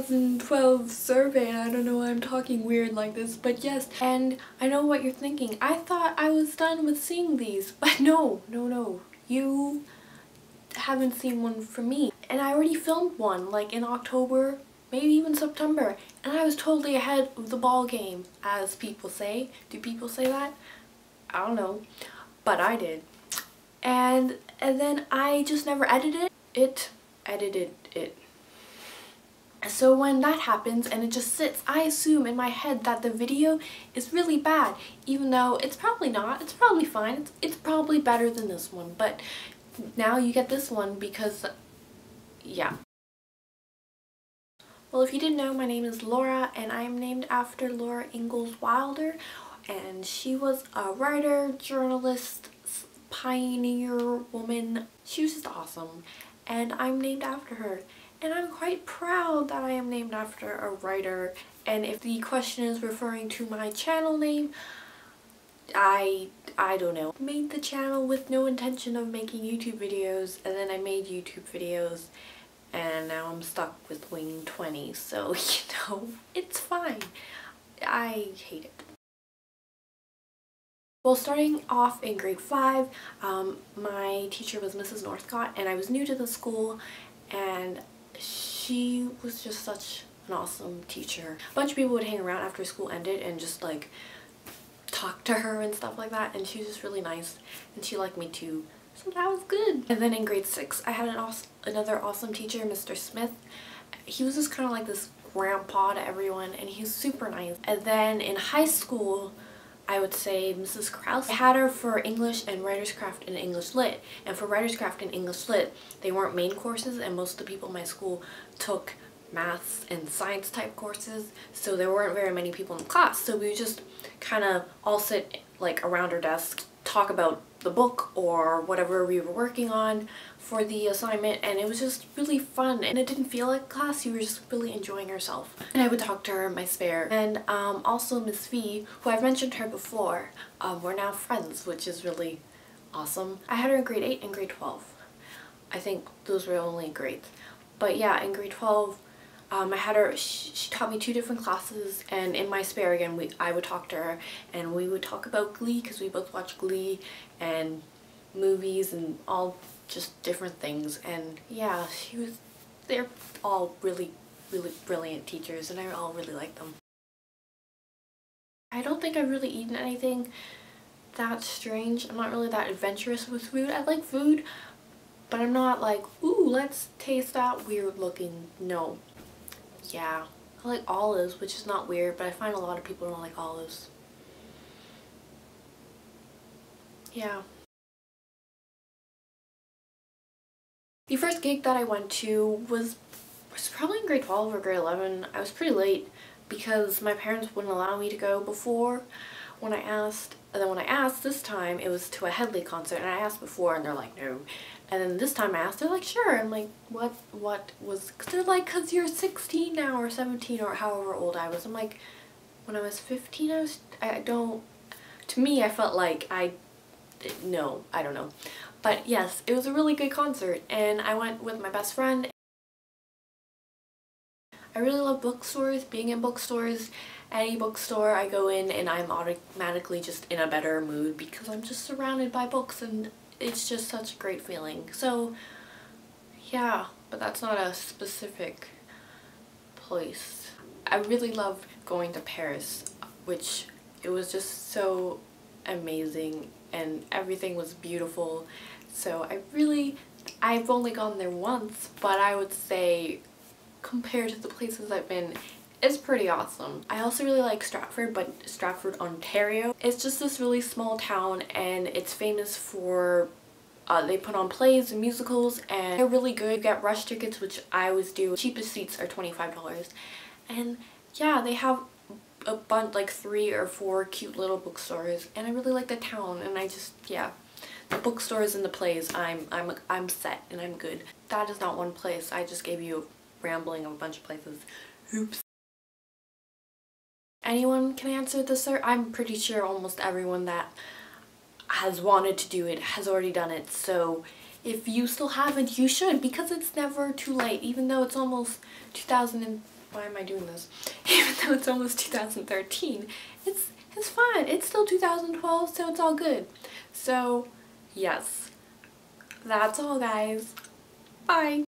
2012 survey, and I don't know why I'm talking weird like this, but yes. And I know what you're thinking. I thought I was done with seeing these, but no. You haven't seen one from me. And I already filmed one like in October, maybe even September, and I was totally ahead of the ball game, as people say. Do people say that? I don't know, but I did. And then I just never edited it. So when that happens and it just sits, I assume in my head that the video is really bad, even though it's probably not. It's probably fine. It's probably better than this one, but now you get this one because, yeah. Well, if you didn't know, my name is Laura, and I am named after Laura Ingalls Wilder, and she was a writer, journalist, pioneer woman. She was just awesome, and I'm named after her. And I'm quite proud that I am named after a writer. And if the question is referring to my channel name, I don't know. I made the channel with no intention of making YouTube videos, and then I made YouTube videos, and now I'm stuck with wing 20, so you know, it's fine. I hate it. Well, starting off in grade 5, my teacher was Mrs. Northcott, and I was new to the school, and she was just such an awesome teacher. A bunch of people would hang around after school ended and just like talk to her and stuff like that, and she was just really nice, and she liked me too, so that was good. And then in grade 6 I had another awesome teacher, Mr. Smith. He was just kind of like this grandpa to everyone, and he was super nice. And then in high school, I would say Mrs. Krause. I had her for English and Writer's Craft and English Lit. And for Writer's Craft and English Lit, they weren't main courses, and most of the people in my school took maths and science type courses, so there weren't very many people in the class. So we would just kind of all sit like around her desk, talk about the book or whatever we were working on for the assignment, and it was just really fun, and it didn't feel like class. You were just really enjoying yourself. And I would talk to her in my spare. And also Miss V, who I've mentioned her before, we're now friends, which is really awesome. I had her in grade 8 and grade 12. I think those were only grades. But yeah, in grade 12, I had her, she taught me 2 different classes, and in my spare again, I would talk to her, and we would talk about Glee, because we both watch Glee and movies and all just different things. And yeah, they're all really brilliant teachers, and I all really like them. I don't think I've really eaten anything that strange. I'm not really that adventurous with food. I like food, but I'm not like, ooh, let's taste that weird looking. No. Yeah, I like olives, which is not weird, but I find a lot of people don't like olives. Yeah. The first gig that I went to was probably in grade 12 or grade 11. I was pretty late because my parents wouldn't allow me to go before when I asked. And then when I asked this time, it was to a Headley concert, and I asked before and they're like, no. And then this time I asked, they're like, sure. I'm like, what was, cause they're like, cause you're 16 now or 17 or however old I was. I'm like, when I was 15, to me I felt like no, I don't know. But yes, it was a really good concert, and I went with my best friend. I really love bookstores, being in bookstores. Any bookstore I go in and I'm automatically just in a better mood because I'm just surrounded by books, and it's just such a great feeling. So yeah, but that's not a specific place. I really loved going to Paris, which it was just so amazing and everything was beautiful. So I've only gone there once, but I would say compared to the places I've been, it's pretty awesome. I also really like Stratford, but Stratford, Ontario. It's just this really small town, and it's famous for they put on plays and musicals, and they're really good. You get rush tickets, which I always do. Cheapest seats are $25. And yeah, they have a bunch, like 3 or 4 cute little bookstores, and I really like the town, and yeah. The bookstores and the plays, I'm set and I'm good. That is not one place. I just gave you a rambling of a bunch of places. Oops. Anyone can answer this, sir? I'm pretty sure almost everyone that has wanted to do it has already done it. So if you still haven't, you should, because it's never too late. Even though it's almost 2000 and why am I doing this? Even though it's almost 2013, it's fine. It's still 2012, so it's all good. So yes, that's all guys. Bye.